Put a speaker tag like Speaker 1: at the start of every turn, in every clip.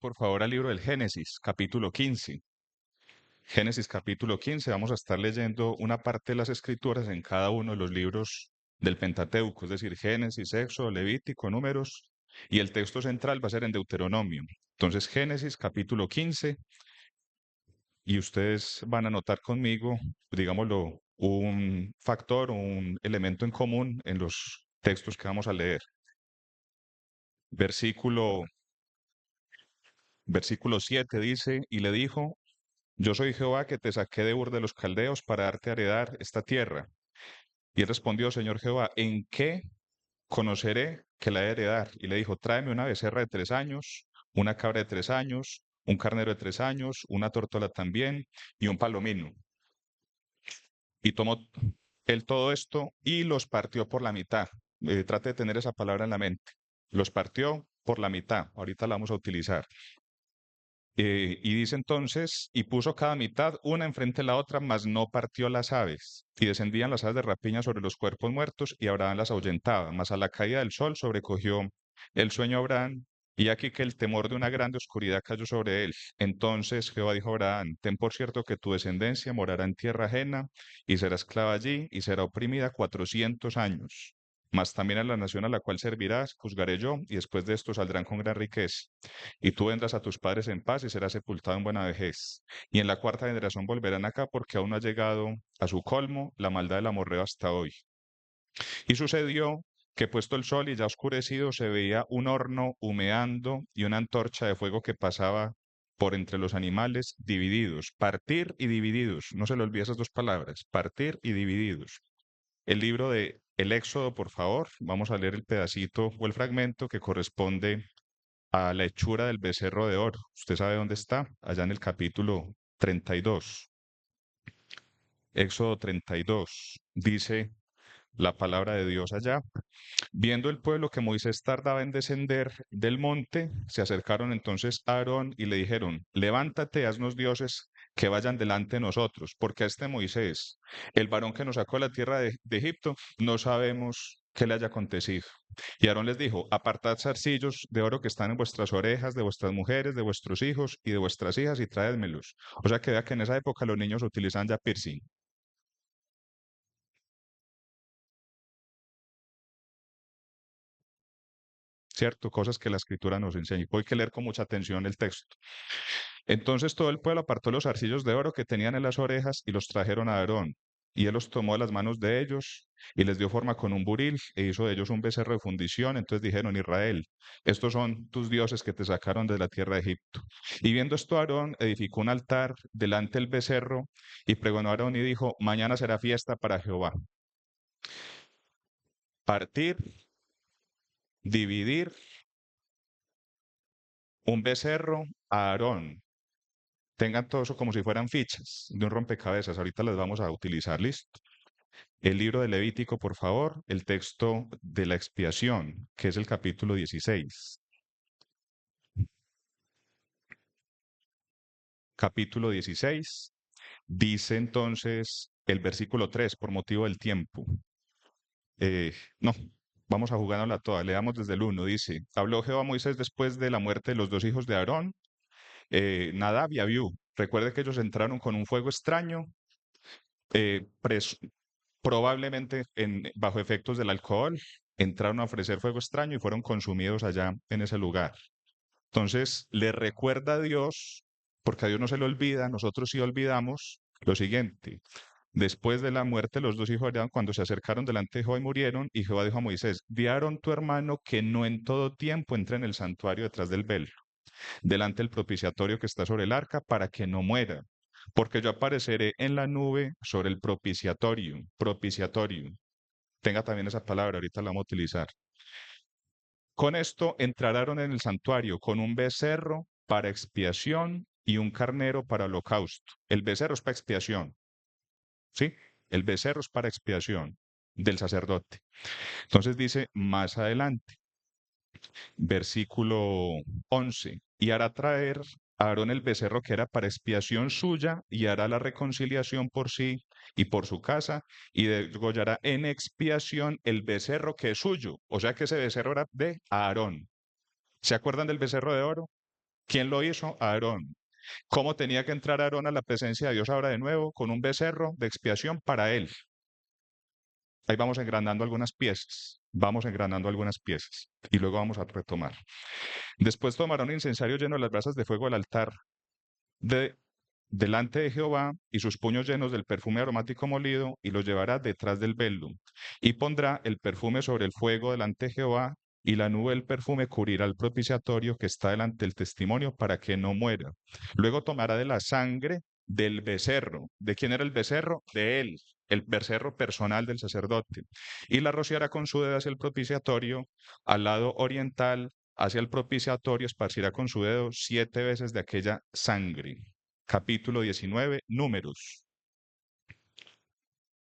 Speaker 1: por favor, al libro del Génesis, capítulo 15. Génesis, capítulo 15. Vamos a estar leyendo una parte de las Escrituras en cada uno de los libros del Pentateuco, es decir, Génesis, Éxodo, Levítico, Números, y el texto central va a ser en Deuteronomio. Entonces, Génesis, capítulo 15, y ustedes van a notar conmigo, digámoslo, un factor o un elemento en común en los textos que vamos a leer. Versículo, versículo 7 dice, y le dijo: Yo soy Jehová que te saqué de Ur de los Caldeos para darte a heredar esta tierra. Y él respondió: Señor Jehová, ¿en qué conoceré que la he de heredar? Y le dijo: Tráeme una becerra de 3 años, una cabra de 3 años, un carnero de 3 años, una tórtola también, y un palomino. Y tomó él todo esto y los partió por la mitad. Trate de tener esa palabra en la mente. Los partió por la mitad. Ahorita la vamos a utilizar. Y dice entonces, y puso cada mitad una enfrente de la otra, mas no partió las aves. Y descendían las aves de rapiña sobre los cuerpos muertos, y Abraham las ahuyentaba. Mas a la caída del sol sobrecogió el sueño a Abraham, y aquí que el temor de una grande oscuridad cayó sobre él. Entonces Jehová dijo a Abraham: Ten por cierto que tu descendencia morará en tierra ajena, y será esclava allí, y será oprimida 400 años. Mas también a la nación a la cual servirás, juzgaré yo, y después de esto saldrán con gran riqueza. Y tú vendrás a tus padres en paz y serás sepultado en buena vejez. Y en la cuarta generación volverán acá, porque aún no ha llegado a su colmo la maldad del amorreo hasta hoy. Y sucedió que puesto el sol y ya oscurecido, se veía un horno humeando y una antorcha de fuego que pasaba por entre los animales divididos. Partir y divididos. No se le olvide esas dos palabras. Partir y divididos. El libro de El Éxodo, por favor. Vamos a leer el pedacito o el fragmento que corresponde a la hechura del becerro de oro. ¿Usted sabe dónde está? Allá en el capítulo 32. Éxodo 32. Dice la palabra de Dios allá. Viendo el pueblo que Moisés tardaba en descender del monte, se acercaron entonces a Aarón y le dijeron: Levántate, haznos dioses que vayan delante de nosotros, porque a este Moisés, el varón que nos sacó de la tierra de Egipto, no sabemos qué le haya acontecido. Y Aarón les dijo: Apartad zarcillos de oro que están en vuestras orejas, de vuestras mujeres, de vuestros hijos y de vuestras hijas, y traédmelos. O sea que vea que en esa época los niños utilizaban ya piercing. ¿Cierto? Cosas que la escritura nos enseña. Hoy hay que leer con mucha atención el texto. Entonces todo el pueblo apartó los zarcillos de oro que tenían en las orejas y los trajeron a Aarón. Y él los tomó de las manos de ellos y les dio forma con un buril e hizo de ellos un becerro de fundición. Entonces dijeron: Israel, estos son tus dioses que te sacaron de la tierra de Egipto. Y viendo esto, Aarón edificó un altar delante del becerro y pregonó a Aarón y dijo: Mañana será fiesta para Jehová. Partir, dividir un becerro a Aarón. Tengan todo eso como si fueran fichas de un rompecabezas. Ahorita las vamos a utilizar, listo. El libro de Levítico, por favor, el texto de la expiación, que es el capítulo 16. Capítulo 16, dice entonces el versículo 3, por motivo del tiempo. No, vamos a jugárnosla toda. Leamos desde el 1. Dice: Habló Jehová a Moisés después de la muerte de los dos hijos de Aarón, Nadab y Abiú. Recuerde que ellos entraron con un fuego extraño, eh, pres- probablemente bajo efectos del alcohol, entraron a ofrecer fuego extraño y fueron consumidos allá en ese lugar. Entonces, le recuerda a Dios, porque a Dios no se le olvida, nosotros sí olvidamos lo siguiente. Después de la muerte, los dos hijos de Adán, cuando se acercaron delante de Jehová y murieron, y Jehová dijo a Moisés: Di a Aarón tu hermano que no en todo tiempo entre en el santuario detrás del velo, delante del propiciatorio que está sobre el arca, para que no muera. Porque yo apareceré en la nube sobre el propiciatorio. Propiciatorio. Tenga también esa palabra, ahorita la vamos a utilizar. Con esto entraron en el santuario con un becerro para expiación y un carnero para holocausto. El becerro es para expiación, ¿sí? El becerro es para expiación del sacerdote. Entonces dice más adelante, versículo 11: y hará traer a Aarón el becerro que era para expiación suya, y hará la reconciliación por sí y por su casa, y degollará en expiación el becerro que es suyo. O sea que ese becerro era de Aarón. ¿Se acuerdan del becerro de oro? ¿Quién lo hizo? Aarón. ¿Cómo tenía que entrar Aarón a la presencia de Dios ahora de nuevo? Con un becerro de expiación para él. Ahí vamos engranando algunas piezas. Vamos engranando algunas piezas. Y luego vamos a retomar. Después tomará un incensario lleno de las brasas de fuego del altar de delante de Jehová y sus puños llenos del perfume aromático molido y los llevará detrás del velo y pondrá el perfume sobre el fuego delante de Jehová y la nube del perfume cubrirá el propiciatorio que está delante del testimonio para que no muera. Luego tomará de la sangre del becerro. ¿De quién era el becerro? De él, el becerro personal del sacerdote. Y la rociará con su dedo hacia el propiciatorio al lado oriental hacia el propiciatorio, esparcirá con su dedo 7 veces de aquella sangre. Capítulo 19, Números.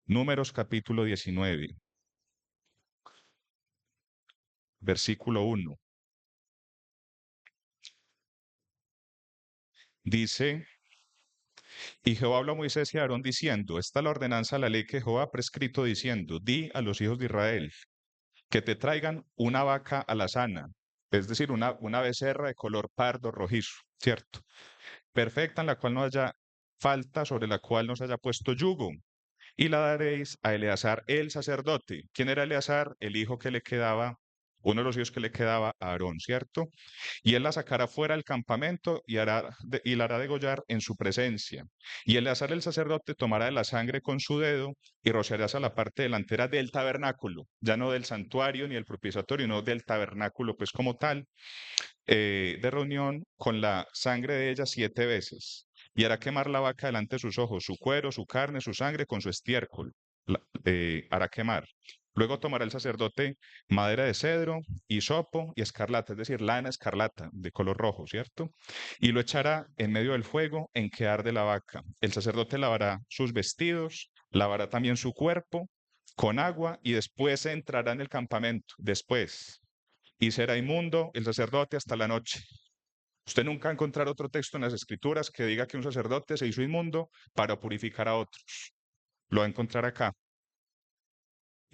Speaker 1: Números capítulo 19, versículo 1. Dice, y Jehová habló a Moisés y a Aarón diciendo, esta es la ordenanza, la ley que Jehová ha prescrito diciendo, di a los hijos de Israel que te traigan una vaca alazana, es decir, una becerra de color pardo rojizo, ¿cierto? Perfecta en la cual no haya falta, sobre la cual no se haya puesto yugo, y la daréis a Eleazar el sacerdote. ¿Quién era Eleazar? El hijo que le quedaba, uno de los hijos que le quedaba a Aarón, ¿cierto? Y él la sacará fuera del campamento y la hará degollar en su presencia. Y Eleazar el sacerdote tomará de la sangre con su dedo y rociará a la parte delantera del tabernáculo, ya no del santuario ni del propiciatorio, no del tabernáculo, pues como tal, de reunión con la sangre de ella 7 veces. Y hará quemar la vaca delante de sus ojos, su cuero, su carne, su sangre con su estiércol. Hará quemar. Luego tomará el sacerdote madera de cedro, hisopo y escarlata, es decir, lana escarlata de color rojo, ¿cierto? Y lo echará en medio del fuego en que arde la vaca. El sacerdote lavará sus vestidos, lavará también su cuerpo con agua y después entrará en el campamento. Después, y será inmundo el sacerdote hasta la noche. Usted nunca va a encontrar otro texto en las Escrituras que diga que un sacerdote se hizo inmundo para purificar a otros. Lo va a encontrar acá.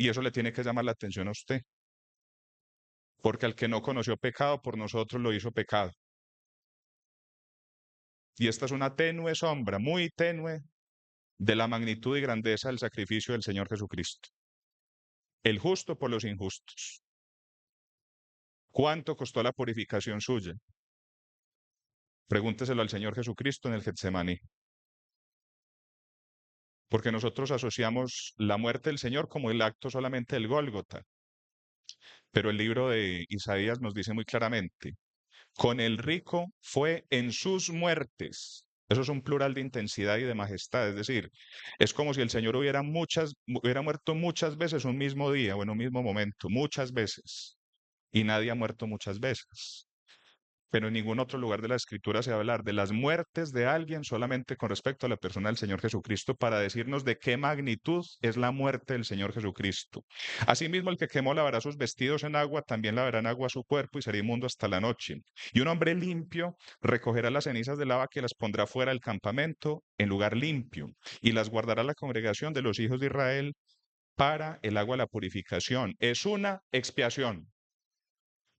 Speaker 1: Y eso le tiene que llamar la atención a usted, porque al que no conoció pecado, por nosotros lo hizo pecado. Y esta es una tenue sombra, muy tenue, de la magnitud y grandeza del sacrificio del Señor Jesucristo. El justo por los injustos. ¿Cuánto costó la purificación suya? Pregúnteselo al Señor Jesucristo en el Getsemaní. Porque nosotros asociamos la muerte del Señor como el acto solamente del Gólgota. Pero el libro de Isaías nos dice muy claramente, con el rico fue en sus muertes. Eso es un plural de intensidad y de majestad, es decir, es como si el Señor hubiera muerto muchas veces un mismo día o en un mismo momento, muchas veces, y nadie ha muerto muchas veces. Pero en ningún otro lugar de la Escritura se va a hablar de las muertes de alguien solamente con respecto a la persona del Señor Jesucristo para decirnos de qué magnitud es la muerte del Señor Jesucristo. Asimismo, el que quemó lavará sus vestidos en agua, también lavará en agua su cuerpo y será inmundo hasta la noche. Y un hombre limpio recogerá las cenizas de la vaca y las pondrá fuera del campamento en lugar limpio y las guardará la congregación de los hijos de Israel para el agua de la purificación. Es una expiación.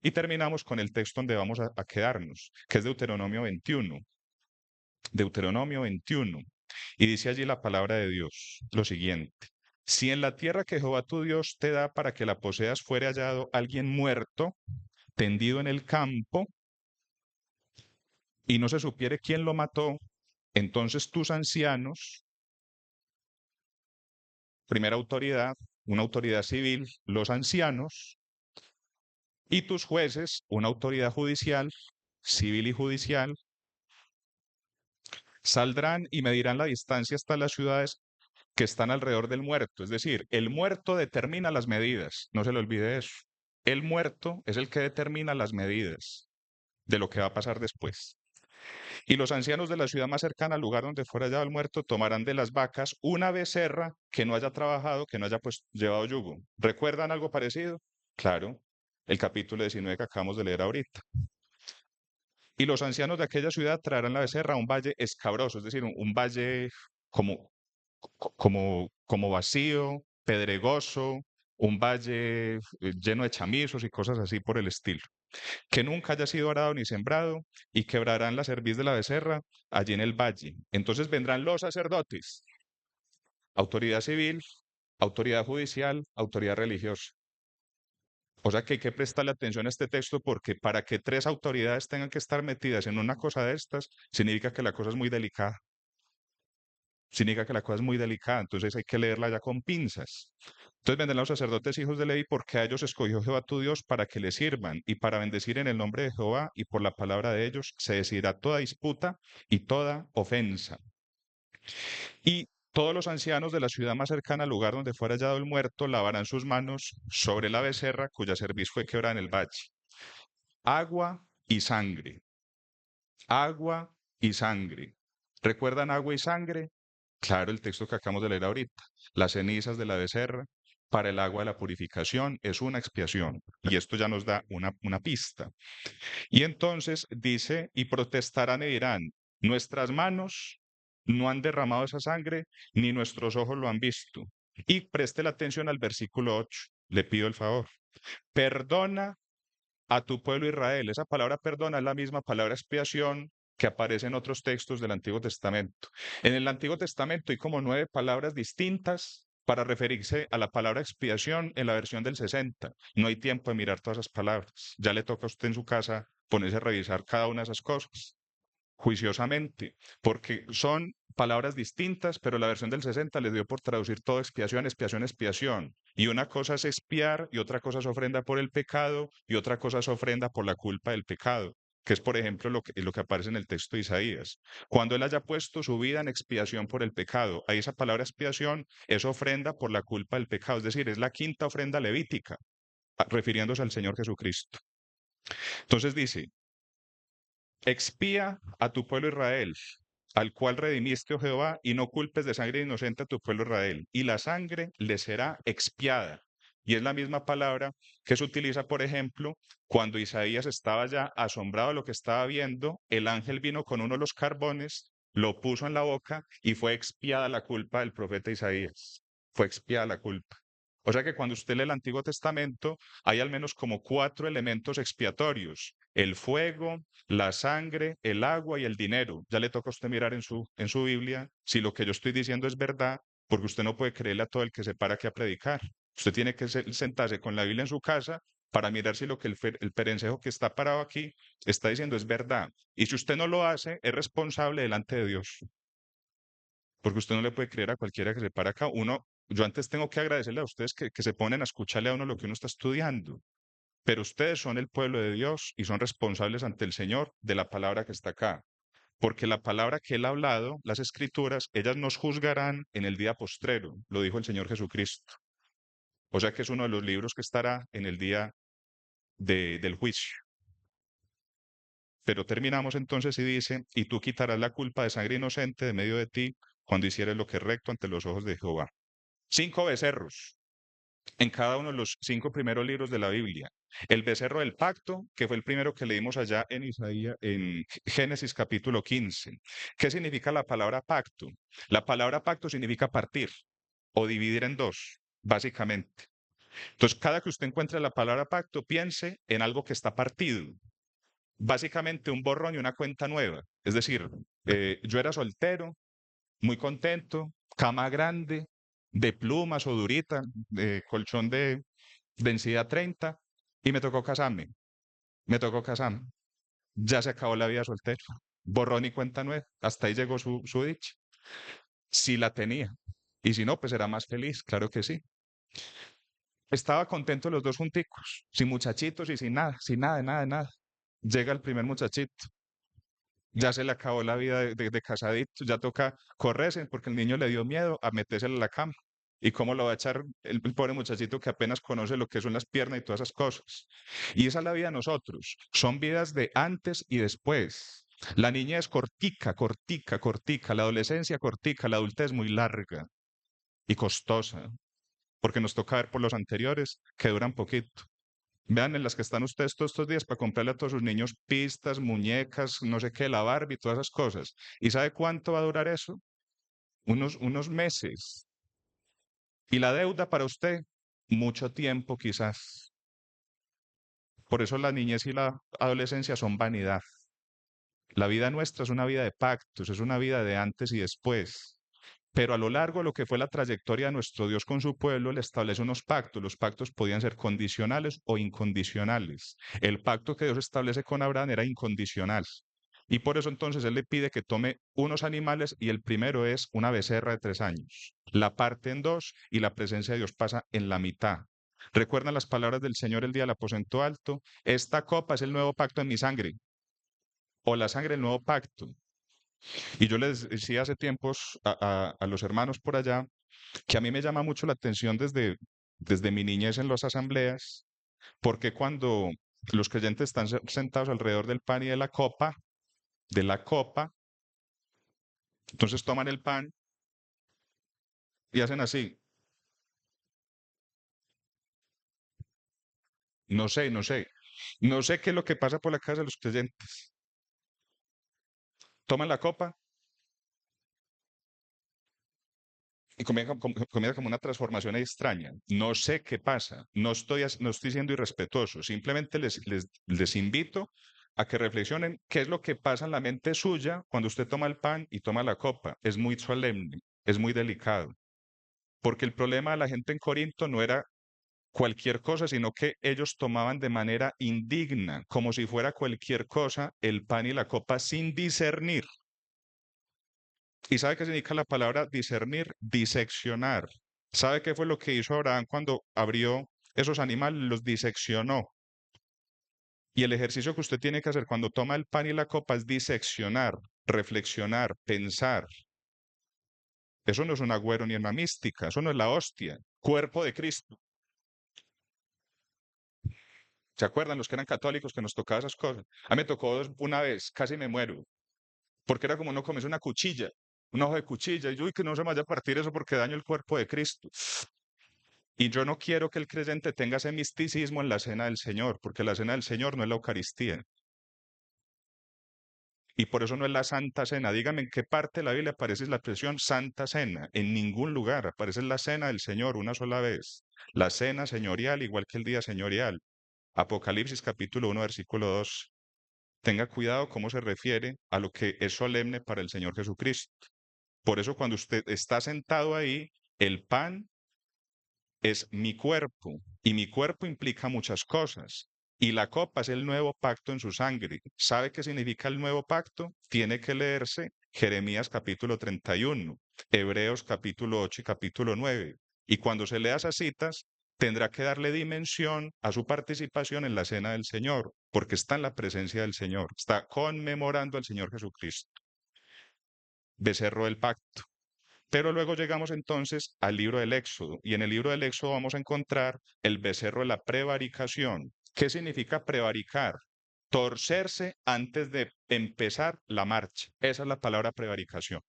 Speaker 1: Y terminamos con el texto donde vamos a quedarnos, que es Deuteronomio 21. Deuteronomio 21. Y dice allí la palabra de Dios lo siguiente. Si en la tierra que Jehová tu Dios te da para que la poseas fuere hallado alguien muerto, tendido en el campo, y no se supiere quién lo mató, entonces tus ancianos, primera autoridad, una autoridad civil, los ancianos, y tus jueces, una autoridad judicial, civil y judicial, saldrán y medirán la distancia hasta las ciudades que están alrededor del muerto. Es decir, el muerto determina las medidas, no se le olvide eso. El muerto es el que determina las medidas de lo que va a pasar después. Y los ancianos de la ciudad más cercana al lugar donde fuera hallado el muerto tomarán de las vacas una becerra que no haya trabajado, que no haya pues llevado yugo. ¿Recuerdan algo parecido? Claro, el capítulo 19 que acabamos de leer ahorita. Y los ancianos de aquella ciudad traerán la becerra a un valle escabroso, es decir, un valle como, como vacío, pedregoso, un valle lleno de chamizos y cosas así por el estilo. que nunca haya sido arado ni sembrado, y quebrarán la cerviz de la becerra allí en el valle. Entonces vendrán los sacerdotes, autoridad civil, autoridad judicial, autoridad religiosa. O sea que hay que prestarle atención a este texto porque para que tres autoridades tengan que estar metidas en una cosa de estas, significa que la cosa es muy delicada. Significa que la cosa es muy delicada, entonces hay que leerla ya con pinzas. Entonces vendrán los sacerdotes hijos de Leví porque a ellos escogió Jehová tu Dios para que le sirvan y para bendecir en el nombre de Jehová y por la palabra de ellos se decidirá toda disputa y toda ofensa. Y todos los ancianos de la ciudad más cercana al lugar donde fuera hallado el muerto lavarán sus manos sobre la becerra cuya cerviz fue quebrada en el valle. Agua y sangre. Agua y sangre. ¿Recuerdan agua y sangre? Claro, el texto que acabamos de leer ahorita. Las cenizas de la becerra para el agua de la purificación es una expiación. Y esto ya nos da una pista. Y entonces dice, y protestarán y dirán, nuestras manos no han derramado esa sangre, ni nuestros ojos lo han visto. Y preste la atención al versículo 8. Le pido el favor. Perdona a tu pueblo Israel. Esa palabra perdona es la misma palabra expiación que aparece en otros textos del Antiguo Testamento. En el Antiguo Testamento hay como 9 palabras distintas para referirse a la palabra expiación en la versión del 60. No hay tiempo de mirar todas esas palabras. Ya le toca a usted en su casa ponerse a revisar cada una de esas cosas juiciosamente, porque son palabras distintas, pero la versión del 60 les dio por traducir todo expiación, expiación, expiación. Y una cosa es expiar, y otra cosa es ofrenda por el pecado, y otra cosa es ofrenda por la culpa del pecado, que es, por ejemplo, lo que aparece en el texto de Isaías. Cuando él haya puesto su vida en expiación por el pecado, ahí esa palabra expiación es ofrenda por la culpa del pecado, es decir, es la quinta ofrenda levítica, refiriéndose al Señor Jesucristo. Entonces dice, expía a tu pueblo Israel, al cual redimiste, oh Jehová, y no culpes de sangre inocente a tu pueblo Israel, y la sangre le será expiada. Y es la misma palabra que se utiliza, por ejemplo, cuando Isaías estaba ya asombrado de lo que estaba viendo, el ángel vino con uno de los carbones, lo puso en la boca y fue expiada la culpa del profeta Isaías. Fue expiada la culpa. O sea que cuando usted lee el Antiguo Testamento, hay al menos como 4 elementos expiatorios: el fuego, la sangre, el agua y el dinero. Ya le toca a usted mirar en su Biblia si lo que yo estoy diciendo es verdad, porque usted no puede creerle a todo el que se para aquí a predicar. Usted tiene que sentarse con la Biblia en su casa para mirar si lo que el perencejo que está parado aquí está diciendo es verdad. Y si usted no lo hace, es responsable delante de Dios, porque usted no le puede creer a cualquiera que se para acá. Yo antes tengo que agradecerle a ustedes que se ponen a escucharle a uno lo que uno está estudiando, pero ustedes son el pueblo de Dios y son responsables ante el Señor de la palabra que está acá. Porque la palabra que Él ha hablado, las escrituras, ellas nos juzgarán en el día postrero, lo dijo el Señor Jesucristo. O sea que es uno de los libros que estará en el día del juicio. Pero terminamos entonces y dice, y tú quitarás la culpa de sangre inocente de medio de ti cuando hicieres lo que es recto ante los ojos de Jehová. 5 becerros en cada uno de los 5 primeros libros de la Biblia. El becerro del pacto, que fue el primero que leímos allá en Isaías, en Génesis capítulo 15. ¿Qué significa la palabra pacto? La palabra pacto significa partir o dividir en dos, básicamente. Entonces, cada que usted encuentre la palabra pacto, piense en algo que está partido. Básicamente un borrón y una cuenta nueva. Es decir, yo era soltero, muy contento, cama grande, de plumas o durita, de colchón de densidad 30, y me tocó casarme. Me tocó casarme. Ya se acabó la vida soltero. Borrón y cuenta nueva. Hasta ahí llegó su dicha. Si la tenía. Y si no, pues era más feliz, claro que sí. Estaba contento los dos junticos, sin muchachitos y sin nada, sin nada, nada, nada. Llega el primer muchachito, ya se le acabó la vida de casadito, ya toca correrse porque el niño le dio miedo a metérselo a la cama. ¿Y cómo lo va a echar el pobre muchachito que apenas conoce lo que son las piernas y todas esas cosas? Y esa es la vida de nosotros. Son vidas de antes y después. La niñez cortica, cortica, cortica. La adolescencia cortica. La adultez muy larga y costosa. Porque nos toca ver por los anteriores que duran poquito. Vean en las que están ustedes todos estos días para comprarle a todos sus niños pistas, muñecas, no sé qué, la Barbie, todas esas cosas. ¿Y sabe cuánto va a durar eso? Unos meses. ¿Y la deuda para usted? Mucho tiempo quizás. Por eso la niñez y la adolescencia son vanidad. La vida nuestra es una vida de pactos, es una vida de antes y después. Pero a lo largo de lo que fue la trayectoria de nuestro Dios con su pueblo, le establece unos pactos. Los pactos podían ser condicionales o incondicionales. El pacto que Dios establece con Abraham era incondicional. Y por eso entonces Él le pide que tome unos animales y el primero es una becerra de 3 años. La parte en dos y la presencia de Dios pasa en la mitad. ¿Recuerdan las palabras del Señor el día del aposento alto? Esta copa es el nuevo pacto en mi sangre, o la sangre del nuevo pacto. Y yo les decía hace tiempos a los hermanos por allá que a mí me llama mucho la atención desde mi niñez en las asambleas, porque cuando los creyentes están sentados alrededor del pan y de la copa, entonces toman el pan y hacen así, no sé qué es lo que pasa por la casa de los creyentes. Toman la copa y comienza como una transformación extraña. No sé qué pasa, no estoy siendo irrespetuoso, simplemente les invito a que reflexionen qué es lo que pasa en la mente suya cuando usted toma el pan y toma la copa. Es muy solemne, es muy delicado, porque el problema de la gente en Corinto no era cualquier cosa, sino que ellos tomaban de manera indigna, como si fuera cualquier cosa, el pan y la copa sin discernir. ¿Y sabe qué significa la palabra discernir? Diseccionar. ¿Sabe qué fue lo que hizo Abraham cuando abrió esos animales? Los diseccionó. Y el ejercicio que usted tiene que hacer cuando toma el pan y la copa es diseccionar, reflexionar, pensar. Eso no es un agüero ni una mística, eso no es la hostia. Cuerpo de Cristo. ¿Se acuerdan los que eran católicos que nos tocaba esas cosas? A mí me tocó una vez, casi me muero, porque era como uno comerse una cuchilla, un ojo de cuchilla, y yo, uy, que no se me vaya a partir eso porque daño el cuerpo de Cristo. Y yo no quiero que el creyente tenga ese misticismo en la cena del Señor, porque la cena del Señor no es la Eucaristía. Y por eso no es la Santa Cena. Dígame en qué parte de la Biblia aparece la expresión Santa Cena. En ningún lugar aparece la cena del Señor una sola vez. La cena señorial, igual que el día señorial. Apocalipsis capítulo 1, versículo 2. Tenga cuidado cómo se refiere a lo que es solemne para el Señor Jesucristo. Por eso cuando usted está sentado ahí, el pan es mi cuerpo y mi cuerpo implica muchas cosas. Y la copa es el nuevo pacto en su sangre. ¿Sabe qué significa el nuevo pacto? Tiene que leerse Jeremías capítulo 31, Hebreos capítulo 8 y capítulo 9. Y cuando se lea esas citas, tendrá que darle dimensión a su participación en la cena del Señor, porque está en la presencia del Señor, está conmemorando al Señor Jesucristo, becerro del pacto. Pero luego llegamos entonces al libro del Éxodo, y en el libro del Éxodo vamos a encontrar el becerro de la prevaricación. ¿Qué significa prevaricar? Torcerse antes de empezar la marcha. Esa es la palabra prevaricación.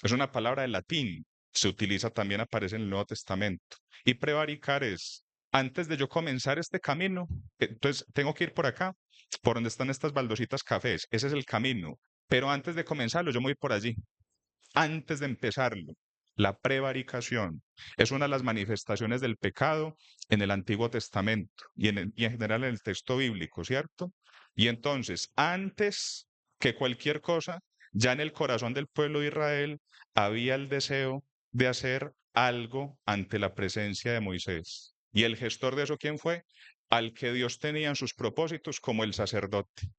Speaker 1: Es una palabra en latín, se utiliza también, aparece en el Nuevo Testamento. Y prevaricar es, antes de yo comenzar este camino, entonces tengo que ir por acá, por donde están estas baldositas cafés, ese es el camino. Pero antes de comenzarlo, yo me voy por allí. Antes de empezarlo. La prevaricación es una de las manifestaciones del pecado en el Antiguo Testamento y en general en el texto bíblico, ¿cierto? Y entonces, antes que cualquier cosa, ya en el corazón del pueblo de Israel había el deseo de hacer algo ante la presencia de Moisés. ¿Y el gestor de eso quién fue? Al que Dios tenía en sus propósitos como el sacerdote,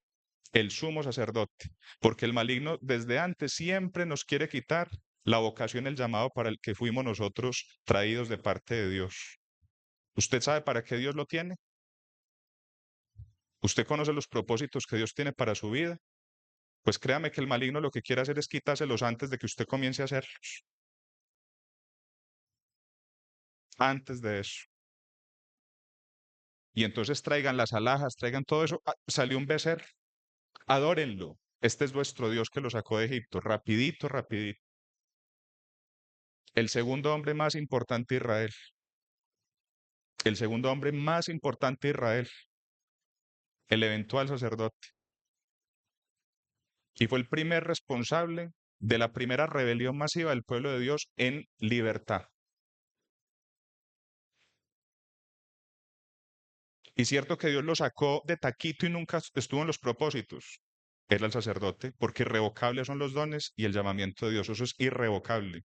Speaker 1: el sumo sacerdote, porque el maligno desde antes siempre nos quiere quitar la vocación, el llamado para el que fuimos nosotros traídos de parte de Dios. ¿Usted sabe para qué Dios lo tiene? ¿Usted conoce los propósitos que Dios tiene para su vida? Pues créame que el maligno lo que quiere hacer es quitárselos antes de que usted comience a hacerlos. Antes de eso. Y entonces traigan las alhajas, traigan todo eso. Ah, salió un becerro. Adórenlo. Este es vuestro Dios que lo sacó de Egipto. Rapidito, rapidito. El segundo hombre más importante de Israel. El segundo hombre más importante de Israel, el eventual sacerdote, y fue el primer responsable de la primera rebelión masiva del pueblo de Dios en libertad. Y cierto que Dios lo sacó de taquito y nunca estuvo en los propósitos. Era el sacerdote, porque irrevocables son los dones y el llamamiento de Dios, eso es irrevocable.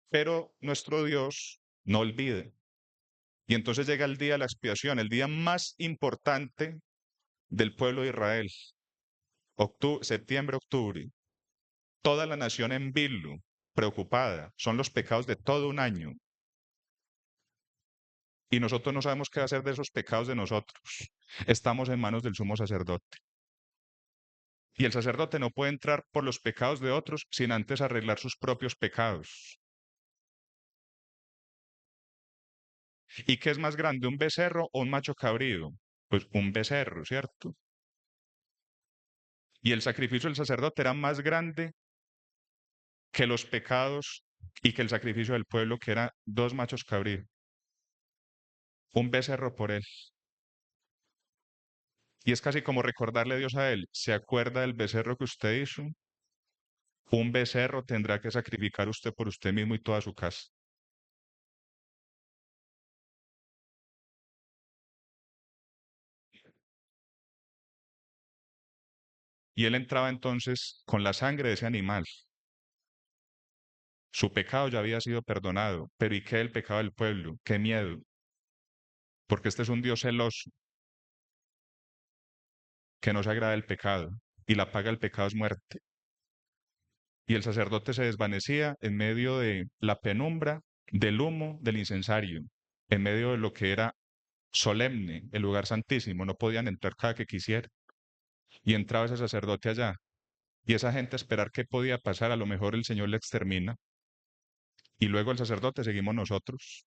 Speaker 1: Pero nuestro Dios no olvida. Y entonces llega el día de la expiación, el día más importante del pueblo de Israel. Septiembre, octubre. Toda la nación en vilo, preocupada. Son los pecados de todo un año. Y nosotros no sabemos qué hacer de esos pecados de nosotros. Estamos en manos del sumo sacerdote. Y el sacerdote no puede entrar por los pecados de otros sin antes arreglar sus propios pecados. ¿Y qué es más grande, un becerro o un macho cabrío? Pues un becerro, ¿cierto? Y el sacrificio del sacerdote era más grande que los pecados y que el sacrificio del pueblo, que era dos machos cabríos. Un becerro por él. Y es casi como recordarle a Dios a él, ¿se acuerda del becerro que usted hizo? Un becerro tendrá que sacrificar usted por usted mismo y toda su casa. Y él entraba entonces con la sangre de ese animal. Su pecado ya había sido perdonado, pero ¿y qué el pecado del pueblo? ¡Qué miedo! Porque este es un Dios celoso que no se agrada del pecado y la paga del pecado es muerte. Y el sacerdote se desvanecía en medio de la penumbra, del humo, del incensario, en medio de lo que era solemne, el lugar santísimo. No podían entrar cada que quisieran. Y entraba ese sacerdote allá. Y esa gente a esperar qué podía pasar, a lo mejor el Señor le extermina. Y luego el sacerdote seguimos nosotros.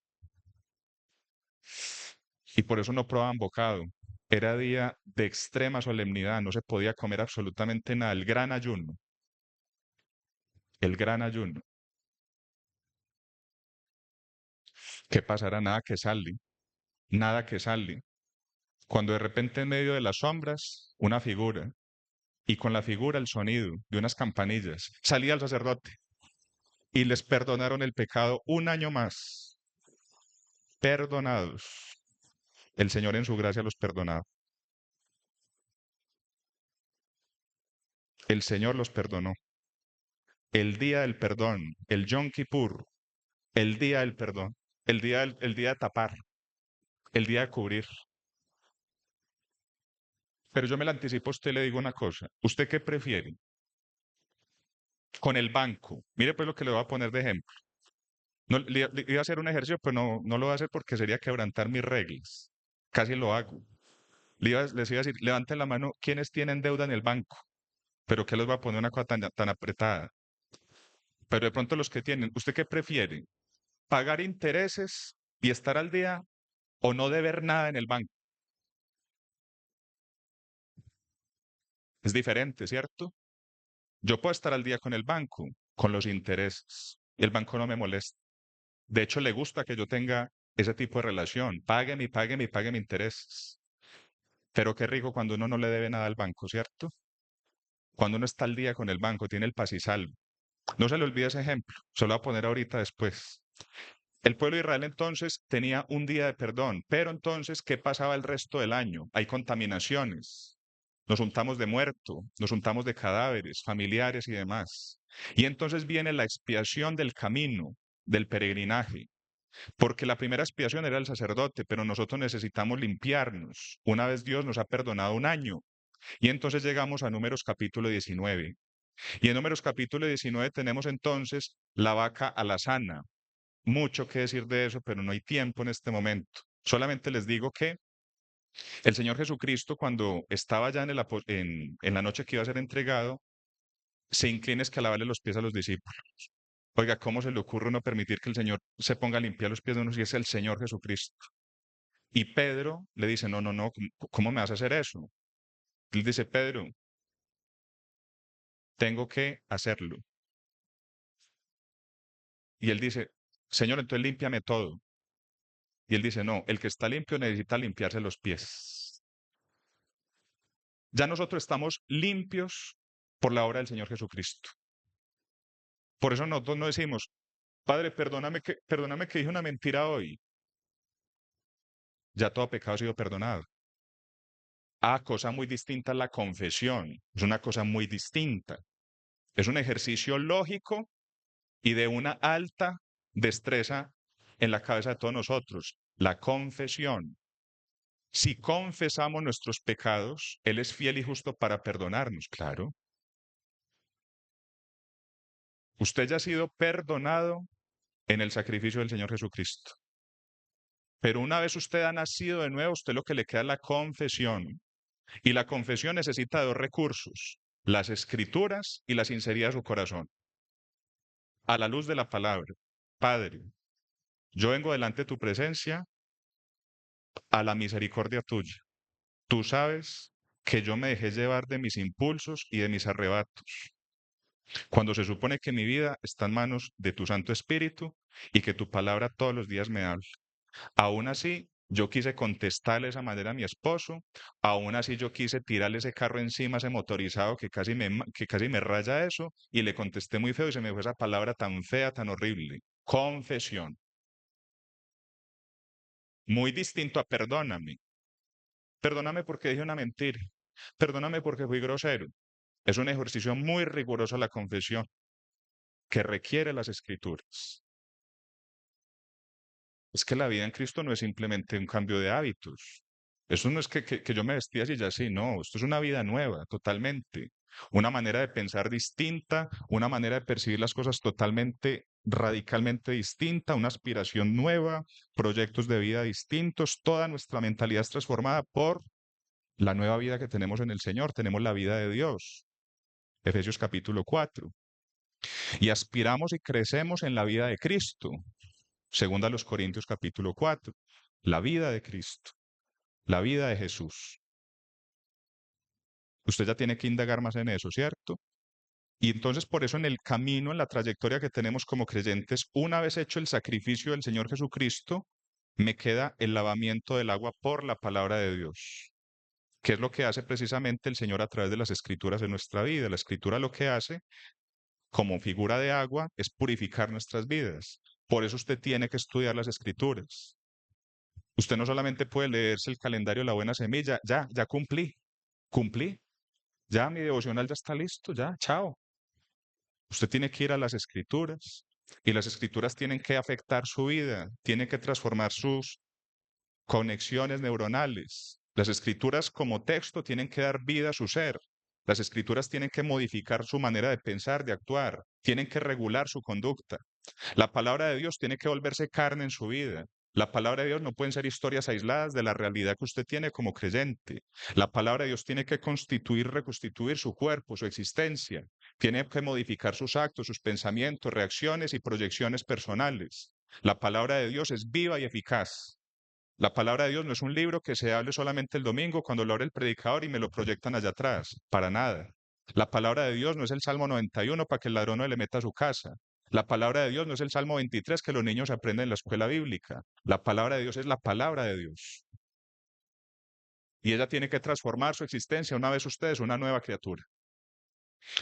Speaker 1: Y por eso no probaban bocado. Era día de extrema solemnidad, no se podía comer absolutamente nada. El gran ayuno, el gran ayuno. ¿Qué pasará? Nada que sale, nada que sale. Cuando de repente en medio de las sombras, una figura, y con la figura el sonido de unas campanillas, salía el sacerdote y les perdonaron el pecado un año más. Perdonados. El Señor en su gracia los perdonaba. El Señor los perdonó. El día del perdón, el Yom Kippur, el día del perdón, el día de tapar, el día de cubrir. Pero yo me la anticipo a usted, le digo una cosa. ¿Usted qué prefiere? Con el banco. Mire pues lo que le voy a poner de ejemplo. No, le iba a hacer un ejercicio, pero no lo voy a hacer porque sería quebrantar mis reglas. Casi lo hago. Les iba a decir, levanten la mano quienes tienen deuda en el banco. Pero ¿qué les va a poner una cosa tan apretada? Pero de pronto los que tienen, ¿usted qué prefiere? ¿Pagar intereses y estar al día o no deber nada en el banco? Es diferente, ¿cierto? Yo puedo estar al día con el banco, con los intereses, y el banco no me molesta. De hecho, le gusta que yo tenga ese tipo de relación. Págueme y págueme y págueme intereses. Pero qué rico cuando uno no le debe nada al banco, ¿cierto? Cuando uno está al día con el banco, tiene el paz y salvo. No se le olvide ese ejemplo, se lo voy a poner ahorita después. El pueblo de Israel entonces tenía un día de perdón, pero entonces, ¿qué pasaba el resto del año? Hay contaminaciones, nos untamos de muerto, nos untamos de cadáveres, familiares y demás. Y entonces viene la expiación del camino, del peregrinaje, porque la primera expiación era el sacerdote, pero nosotros necesitamos limpiarnos. Una vez Dios nos ha perdonado un año. Y entonces llegamos a Números capítulo 19. Y en Números capítulo 19 tenemos entonces la vaca alazana. Mucho que decir de eso, pero no hay tiempo en este momento. Solamente les digo que el Señor Jesucristo, cuando estaba ya en la noche que iba a ser entregado, se inclina a lavarle los pies a los discípulos. Oiga, ¿cómo se le ocurre uno permitir que el Señor se ponga a limpiar los pies de uno si es el Señor Jesucristo? Y Pedro le dice, no, ¿cómo me vas a hacer eso? Él dice, Pedro, tengo que hacerlo. Y él dice, Señor, entonces límpiame todo. Y él dice, no, el que está limpio necesita limpiarse los pies. Ya nosotros estamos limpios por la obra del Señor Jesucristo. Por eso nosotros no decimos, Padre, perdóname que dije una mentira hoy. ya todo pecado ha sido perdonado. Ah, cosa muy distinta la confesión. Es una cosa muy distinta. Es un ejercicio lógico y de una alta destreza en la cabeza de todos nosotros. La confesión. Si confesamos nuestros pecados, Él es fiel y justo para perdonarnos, claro. Usted ya ha sido perdonado en el sacrificio del Señor Jesucristo. Pero una vez usted ha nacido de nuevo, usted lo que le queda es la confesión. Y la confesión necesita dos recursos, las escrituras y la sinceridad de su corazón. A la luz de la palabra, Padre, yo vengo delante de tu presencia a la misericordia tuya. Tú sabes que yo me dejé llevar de mis impulsos y de mis arrebatos, cuando se supone que mi vida está en manos de tu Santo Espíritu y que tu palabra todos los días me habla. Aún así, yo quise contestarle de esa manera a mi esposo, aún así yo quise tirarle ese carro encima, ese motorizado que casi me raya eso, y le contesté muy feo y se me fue esa palabra tan fea, tan horrible. Confesión. Muy distinto a perdóname. Perdóname porque dije una mentira. Perdóname porque fui grosero. Es un ejercicio muy riguroso la confesión que requiere las escrituras. Es que la vida en Cristo no es simplemente un cambio de hábitos. Eso no es que yo me vestía así y ya así, no, esto es una vida nueva, totalmente. Una manera de pensar distinta, una manera de percibir las cosas totalmente, radicalmente distinta, una aspiración nueva, proyectos de vida distintos, toda nuestra mentalidad es transformada por la nueva vida que tenemos en el Señor, tenemos la vida de Dios. Efesios capítulo 4. Y aspiramos y crecemos en la vida de Cristo. Segunda a los Corintios capítulo 4, la vida de Cristo, la vida de Jesús. Usted ya tiene que indagar más en eso, ¿cierto? Y entonces por eso en el camino, en la trayectoria que tenemos como creyentes, una vez hecho el sacrificio del Señor Jesucristo, me queda el lavamiento del agua por la palabra de Dios, que es lo que hace precisamente el Señor a través de las escrituras en nuestra vida. La escritura lo que hace, como figura de agua, es purificar nuestras vidas. Por eso usted tiene que estudiar las escrituras. Usted no solamente puede leerse el calendario de la buena semilla, ya cumplí, ya mi devocional ya está listo, ya, chao. Usted tiene que ir a las escrituras y las escrituras tienen que afectar su vida, tienen que transformar sus conexiones neuronales. Las escrituras como texto tienen que dar vida a su ser. Las escrituras tienen que modificar su manera de pensar, de actuar, tienen que regular su conducta. La palabra de Dios tiene que volverse carne en su vida. La palabra de Dios no pueden ser historias aisladas de la realidad que usted tiene como creyente. La palabra de Dios tiene que constituir, reconstituir su cuerpo, su existencia. Tiene que modificar sus actos, sus pensamientos, reacciones y proyecciones personales. La palabra de Dios es viva y eficaz. La palabra de Dios no es un libro que se hable solamente el domingo cuando lo abre el predicador y me lo proyectan allá atrás. Para nada. La palabra de Dios no es el Salmo 91 para que el ladrón no le meta a su casa. La palabra de Dios no es el Salmo 23 que los niños aprenden en la escuela bíblica. La palabra de Dios es la palabra de Dios. Y ella tiene que transformar su existencia una vez usted es una nueva criatura.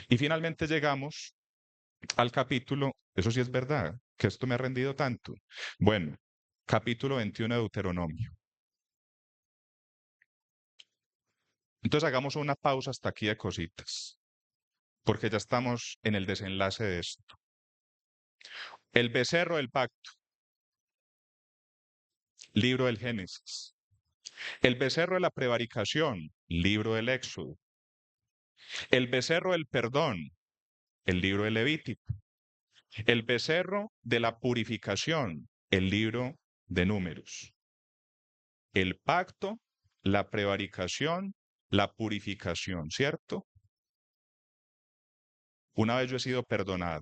Speaker 1: Y finalmente llegamos al capítulo, eso sí es verdad, que esto me ha rendido tanto. Bueno, capítulo 21 de Deuteronomio. Entonces hagamos una pausa hasta aquí de cositas, porque ya estamos en el desenlace de esto. El becerro del pacto, libro del Génesis. El becerro de la prevaricación, libro del Éxodo. El becerro del perdón, el libro del Levítico. El becerro de la purificación, el libro de Números. El pacto, la prevaricación, la purificación, ¿cierto? Una vez yo he sido perdonado.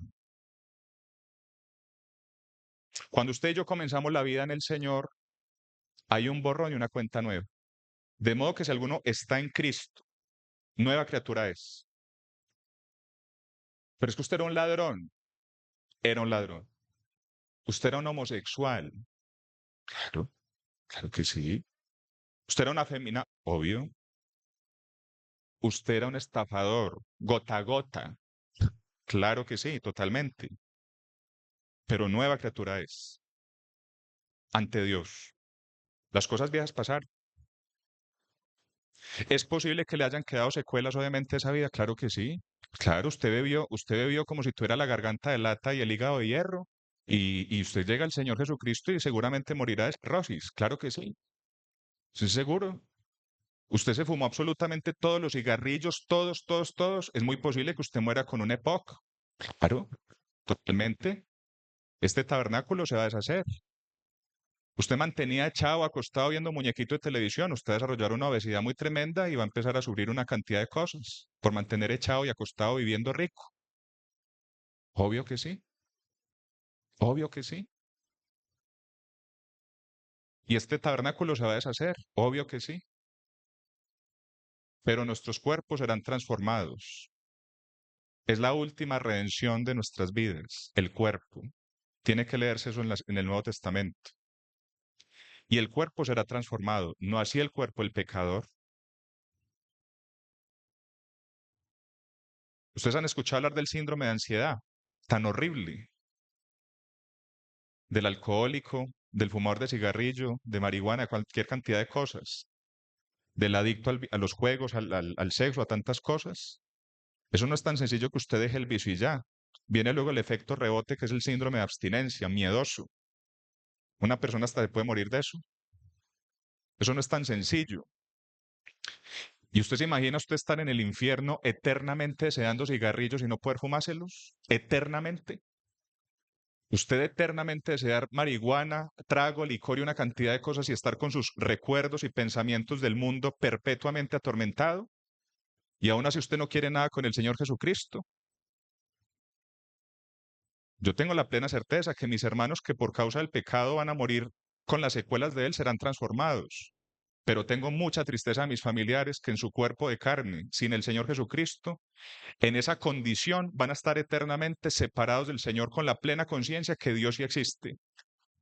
Speaker 1: Cuando usted y yo comenzamos la vida en el Señor, hay un borrón y una cuenta nueva. De modo que si alguno está en Cristo, nueva criatura es. Pero es que usted era un ladrón. Usted era un homosexual. Claro, claro que sí. Usted era una femina, obvio. Usted era un estafador, gota a gota. Claro que sí, totalmente. Pero nueva criatura es ante Dios. Las cosas viejas pasaron. ¿Es posible que le hayan quedado secuelas, obviamente, de esa vida? Claro que sí. Claro, usted bebió como si tuviera la garganta de lata y el hígado de hierro. Y usted llega al Señor Jesucristo y seguramente morirá de cirrosis. Claro que sí. ¿Sí seguro? Usted se fumó absolutamente todos los cigarrillos, todos, todos, todos. Es muy posible que usted muera con un EPOC. Claro, totalmente. Este tabernáculo se va a deshacer. Usted mantenía echado, acostado viendo muñequito de televisión. Usted va a desarrollar una obesidad muy tremenda y va a empezar a sufrir una cantidad de cosas por mantener echado y acostado viviendo rico. Obvio que sí, obvio que sí. Y este tabernáculo se va a deshacer, obvio que sí. Pero nuestros cuerpos serán transformados. Es la última redención de nuestras vidas, el cuerpo. Tiene que leerse eso en el Nuevo Testamento. Y el cuerpo será transformado, no así el cuerpo, el pecador. Ustedes han escuchado hablar del síndrome de ansiedad, tan horrible, del alcohólico, del fumador de cigarrillo, de marihuana, cualquier cantidad de cosas, del adicto a los juegos, al sexo, a tantas cosas. Eso no es tan sencillo que usted deje el vicio y ya. Viene luego el efecto rebote, que es el síndrome de abstinencia, miedoso. Una persona hasta se puede morir de eso. Eso no es tan sencillo. ¿Y usted se imagina usted estar en el infierno eternamente deseando cigarrillos y no poder fumárselos? ¿Eternamente? Usted eternamente desear marihuana, trago, licor y una cantidad de cosas y estar con sus recuerdos y pensamientos del mundo perpetuamente atormentado. Y aún así usted no quiere nada con el Señor Jesucristo. Yo tengo la plena certeza que mis hermanos que por causa del pecado van a morir con las secuelas de él serán transformados. Pero tengo mucha tristeza a mis familiares que en su cuerpo de carne, sin el Señor Jesucristo, en esa condición van a estar eternamente separados del Señor con la plena conciencia que Dios sí existe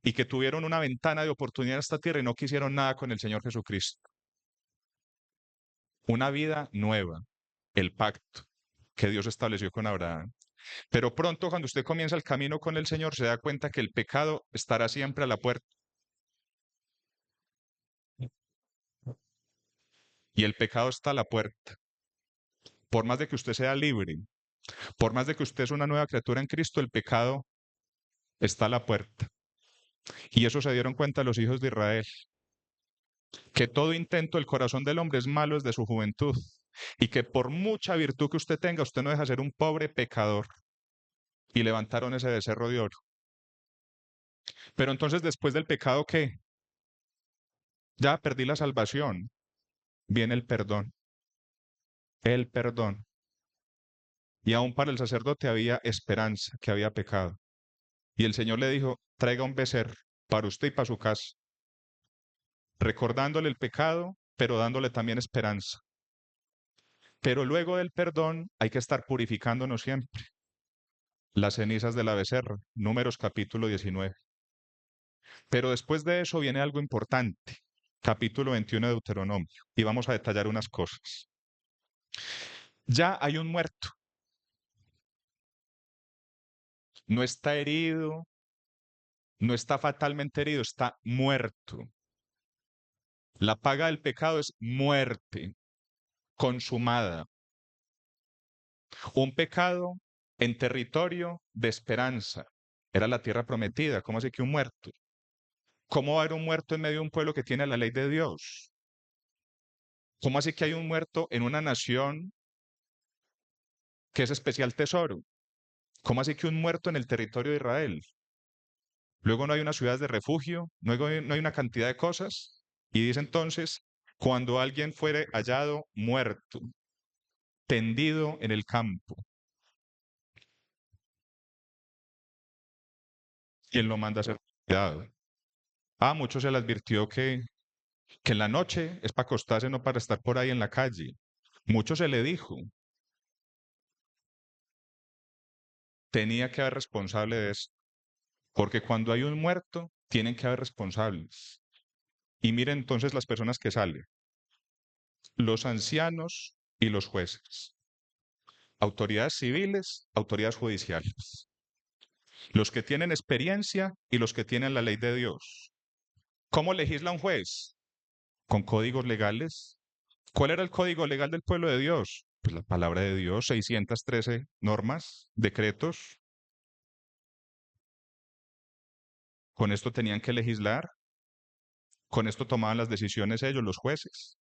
Speaker 1: y que tuvieron una ventana de oportunidad en esta tierra y no quisieron nada con el Señor Jesucristo. Una vida nueva, el pacto que Dios estableció con Abraham. Pero pronto, cuando usted comienza el camino con el Señor, se da cuenta que el pecado estará siempre a la puerta. Y el pecado está a la puerta. Por más de que usted sea libre, por más de que usted es una nueva criatura en Cristo, el pecado está a la puerta. Y eso se dieron cuenta los hijos de Israel, que todo intento del corazón del hombre es malo desde su juventud, y que por mucha virtud que usted tenga, usted no deja de ser un pobre pecador. Y levantaron ese becerro de oro. Pero entonces, después del pecado, ¿qué? Ya perdí la salvación. Viene el perdón. El perdón. Y aún para el sacerdote había esperanza, que había pecado. Y el Señor le dijo, traiga un becerro para usted y para su casa, recordándole el pecado, pero dándole también esperanza. Pero luego del perdón hay que estar purificándonos siempre. Las cenizas de la becerra, Números capítulo 19. Pero después de eso viene algo importante, capítulo 21 de Deuteronomio, y vamos a detallar unas cosas. Ya hay un muerto, no está herido, no está fatalmente herido, está muerto. La paga del pecado es muerte consumada. Un pecado en territorio de esperanza. Era la tierra prometida. ¿Cómo así que un muerto? ¿Cómo va a haber un muerto en medio de un pueblo que tiene la ley de Dios? ¿Cómo así que hay un muerto en una nación que es especial tesoro? ¿Cómo así que un muerto en el territorio de Israel? Luego no hay unas ciudades de refugio, no hay una cantidad de cosas. Y dice entonces, cuando alguien fuere hallado muerto, tendido en el campo, ¿quién lo manda a ser cuidado? Ah, muchos se le advirtió que en la noche es para acostarse, no para estar por ahí en la calle. Mucho se le dijo, tenía que haber responsable de eso, porque cuando hay un muerto, tienen que haber responsables. Y miren entonces las personas que salen, los ancianos y los jueces, autoridades civiles, autoridades judiciales, los que tienen experiencia y los que tienen la ley de Dios. ¿Cómo legisla un juez? Con códigos legales. ¿Cuál era el código legal del pueblo de Dios? Pues la palabra de Dios, 613 normas, decretos. Con esto tenían que legislar, con esto tomaban las decisiones ellos, los jueces.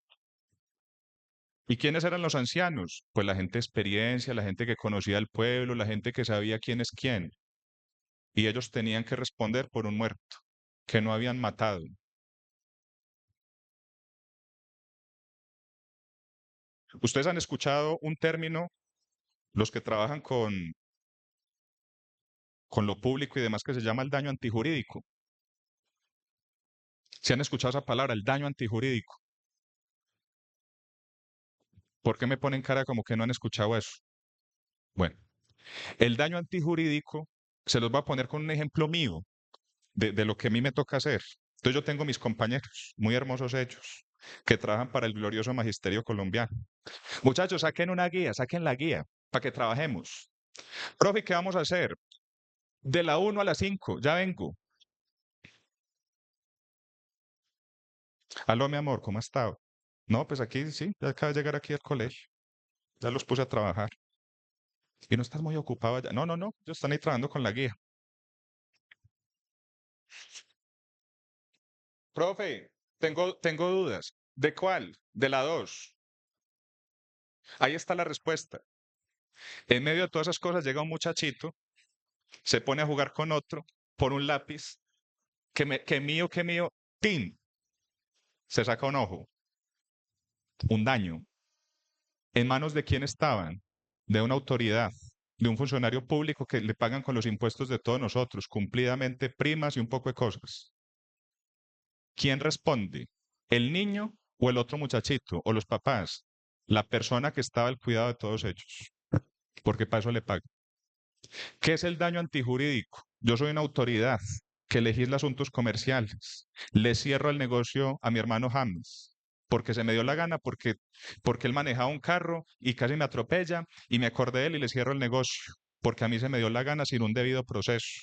Speaker 1: ¿Y quiénes eran los ancianos? Pues la gente de experiencia, la gente que conocía al pueblo, la gente que sabía quién es quién. Y ellos tenían que responder por un muerto que no habían matado. Ustedes han escuchado un término, los que trabajan con lo público y demás, que se llama el daño antijurídico. ¿Se han escuchado esa palabra, el daño antijurídico? ¿Por qué me ponen cara como que no han escuchado eso? Bueno, el daño antijurídico se los voy a poner con un ejemplo mío de lo que a mí me toca hacer. Entonces yo tengo mis compañeros, muy hermosos ellos, que trabajan para el glorioso magisterio colombiano. Muchachos, saquen una guía, saquen la guía para que trabajemos. Profe, ¿qué vamos a hacer? De la 1 a la 5, ya vengo. Aló, mi amor, ¿cómo ha estado? No, pues aquí sí, ya acabo de llegar aquí al colegio. Ya los puse a trabajar. Y no estás muy ocupado ya. No, no, no, ellos están ahí trabajando con la guía. Profe, tengo dudas. ¿De cuál? De la 2. Ahí está la respuesta. En medio de todas esas cosas llega un muchachito, se pone a jugar con otro por un lápiz, que mío, ¡tin! Se saca un ojo, un daño. ¿En manos de quién estaban? De una autoridad, de un funcionario público que le pagan con los impuestos de todos nosotros, cumplidamente primas y un poco de cosas. ¿Quién responde? ¿El niño o el otro muchachito o los papás? La persona que estaba al cuidado de todos ellos, porque para eso le pagan. ¿Qué es el daño antijurídico? Yo soy una autoridad que legisla asuntos comerciales. Le cierro el negocio a mi hermano James porque se me dio la gana, porque él manejaba un carro y casi me atropella y me acordé de él y le cierro el negocio porque a mí se me dio la gana sin un debido proceso.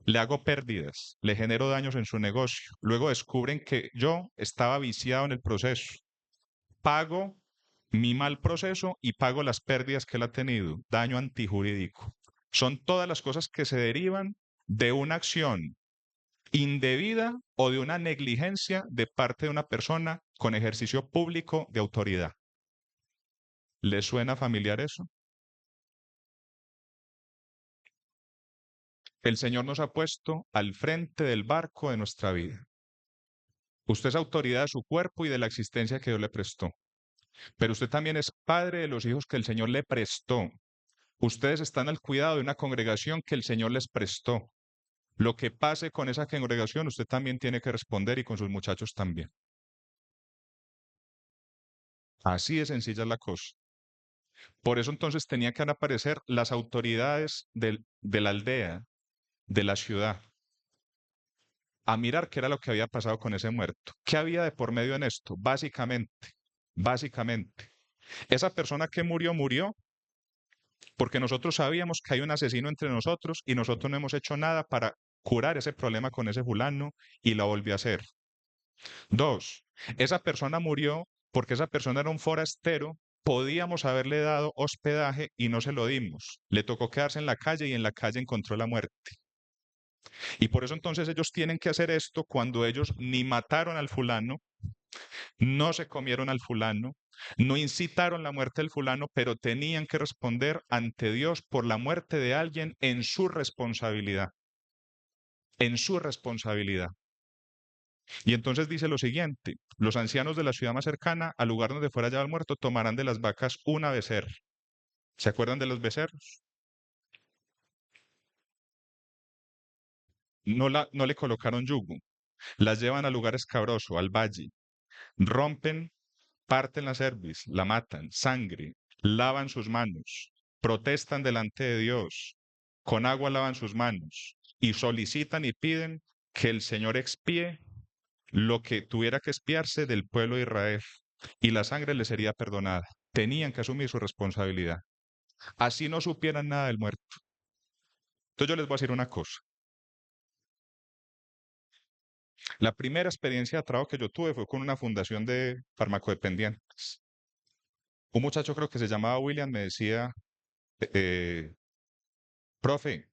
Speaker 1: Le hago pérdidas, le genero daños en su negocio. Luego descubren que yo estaba viciado en el proceso. Pago mi mal proceso y pago las pérdidas que él ha tenido. Daño antijurídico. Son todas las cosas que se derivan de una acción indebida o de una negligencia de parte de una persona con ejercicio público de autoridad. ¿Le suena familiar eso? El Señor nos ha puesto al frente del barco de nuestra vida. Usted es autoridad de su cuerpo y de la existencia que Dios le prestó, pero usted también es padre de los hijos que el Señor le prestó. Ustedes están al cuidado de una congregación que el Señor les prestó. Lo que pase con esa congregación, usted también tiene que responder y con sus muchachos también. Así de sencilla es la cosa. Por eso entonces tenían que aparecer las autoridades de la aldea, de la ciudad, a mirar qué era lo que había pasado con ese muerto. ¿Qué había de por medio en esto? Básicamente, esa persona que murió, murió porque nosotros sabíamos que hay un asesino entre nosotros y nosotros no hemos hecho nada para curar ese problema con ese fulano y la volvió a hacer. Dos, esa persona murió porque esa persona era un forastero, podíamos haberle dado hospedaje y no se lo dimos. Le tocó quedarse en la calle y en la calle encontró la muerte. Y por eso entonces ellos tienen que hacer esto cuando ellos ni mataron al fulano, no se comieron al fulano, no incitaron la muerte del fulano, pero tenían que responder ante Dios por la muerte de alguien en su responsabilidad, en su responsabilidad. Y entonces dice lo siguiente, los ancianos de la ciudad más cercana al lugar donde fuera llevado el muerto tomarán de las vacas una becerra. ¿Se acuerdan de los becerros? No le colocaron yugo, las llevan al lugar escabroso, al valle, rompen, parten la cerviz, la matan, sangre, lavan sus manos, protestan delante de Dios, con agua lavan sus manos y solicitan y piden que el Señor expíe lo que tuviera que expiarse del pueblo de Israel y la sangre les sería perdonada. Tenían que asumir su responsabilidad. Así no supieran nada del muerto. Entonces yo les voy a decir una cosa. La primera experiencia de trabajo que yo tuve fue con una fundación de farmacodependientes. Un muchacho, creo que se llamaba William, me decía, eh, profe,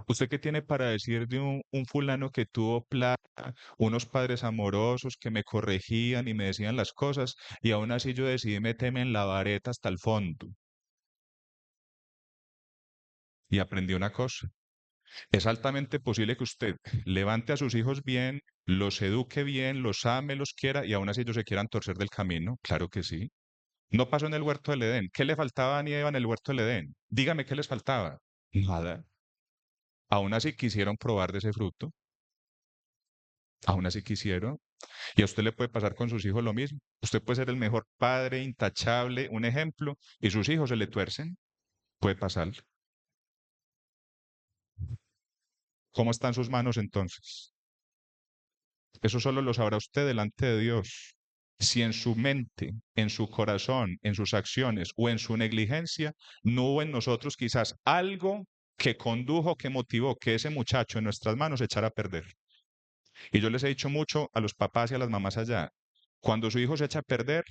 Speaker 1: ¿usted qué tiene para decir de un fulano que tuvo plata, unos padres amorosos que me corregían y me decían las cosas, y aún así yo decidí meterme en la vareta hasta el fondo? Y aprendí una cosa: es altamente posible que usted levante a sus hijos bien, los eduque bien, los ame, los quiera, y aún así ellos se quieran torcer del camino. Claro que sí. No pasó en el huerto del Edén. ¿Qué le faltaba a Adán y Eva en el huerto del Edén? Dígame qué les faltaba. Nada. Aún así quisieron probar de ese fruto. Aún así quisieron. Y a usted le puede pasar con sus hijos lo mismo. Usted puede ser el mejor padre, intachable, un ejemplo, y sus hijos se le tuercen. Puede pasar. ¿Cómo están sus manos entonces? Eso solo lo sabrá usted delante de Dios. Si en su mente, en su corazón, en sus acciones o en su negligencia no hubo en nosotros quizás algo que condujo, que motivó que ese muchacho en nuestras manos se echara a perder. Y yo les he dicho mucho a los papás y a las mamás allá: cuando su hijo se echa a perder,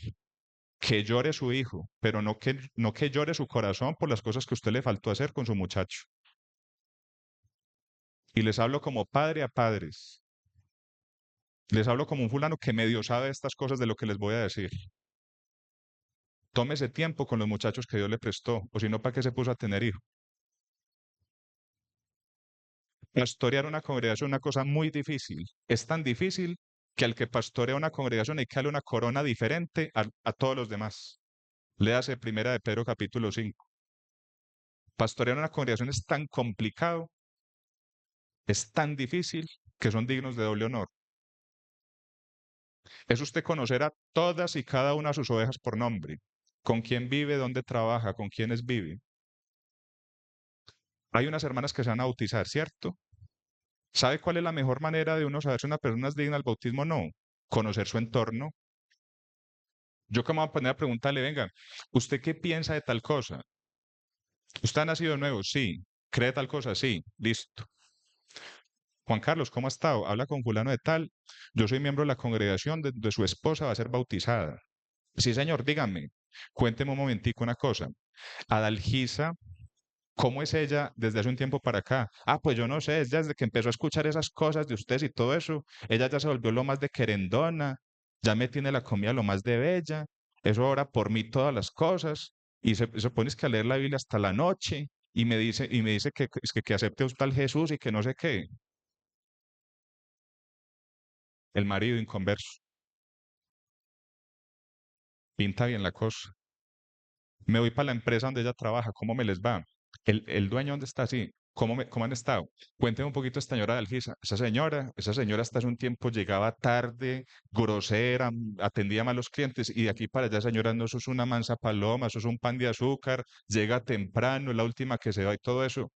Speaker 1: que llore su hijo, pero no que llore su corazón por las cosas que usted le faltó hacer con su muchacho. Y les hablo como padre a padres. Les hablo como un fulano que medio sabe estas cosas de lo que les voy a decir. Tómese tiempo con los muchachos que Dios le prestó, o si no, ¿para qué se puso a tener hijos? Pastorear una congregación es una cosa muy difícil. Es tan difícil que al que pastorea una congregación hay que darle una corona diferente a todos los demás. Léase Primera de Pedro capítulo 5. Pastorear una congregación es tan complicado, es tan difícil, que son dignos de doble honor. Es usted conocer a todas y cada una de sus ovejas por nombre, con quién vive, dónde trabaja, con quiénes vive. Hay unas hermanas que se van a bautizar, ¿cierto? ¿Sabe cuál es la mejor manera de uno saber si una persona es digna del bautismo o no? Conocer su entorno. Yo como voy a poner a preguntarle, venga, ¿usted qué piensa de tal cosa? ¿Usted ha nacido de nuevo? Sí. ¿Cree tal cosa? Sí. Listo. Juan Carlos, ¿cómo ha estado? Habla con fulano de tal. Yo soy miembro de la congregación de su esposa, va a ser bautizada. Sí, señor, dígame. Cuénteme un momentico una cosa. Adalgisa, ¿cómo es ella desde hace un tiempo para acá? Ah, pues yo no sé, es desde que empezó a escuchar esas cosas de ustedes y todo eso, ella ya se volvió lo más de querendona, ya me tiene la comida lo más de bella, eso ahora por mí todas las cosas, y se pone es que a leer la Biblia hasta la noche, y me dice que, es que acepte usted al Jesús y que no sé qué. El marido inconverso, pinta bien la cosa. Me voy para la empresa donde ella trabaja, ¿cómo me les va? El dueño, ¿dónde está? Sí. ¿Cómo han estado? Cuénteme un poquito esta señora Delgisa. Esa señora hasta hace un tiempo llegaba tarde, grosera, atendía mal a los clientes, y de aquí para allá, señora, no, eso es una mansa paloma, eso es un pan de azúcar, llega temprano, es la última que se va y todo eso.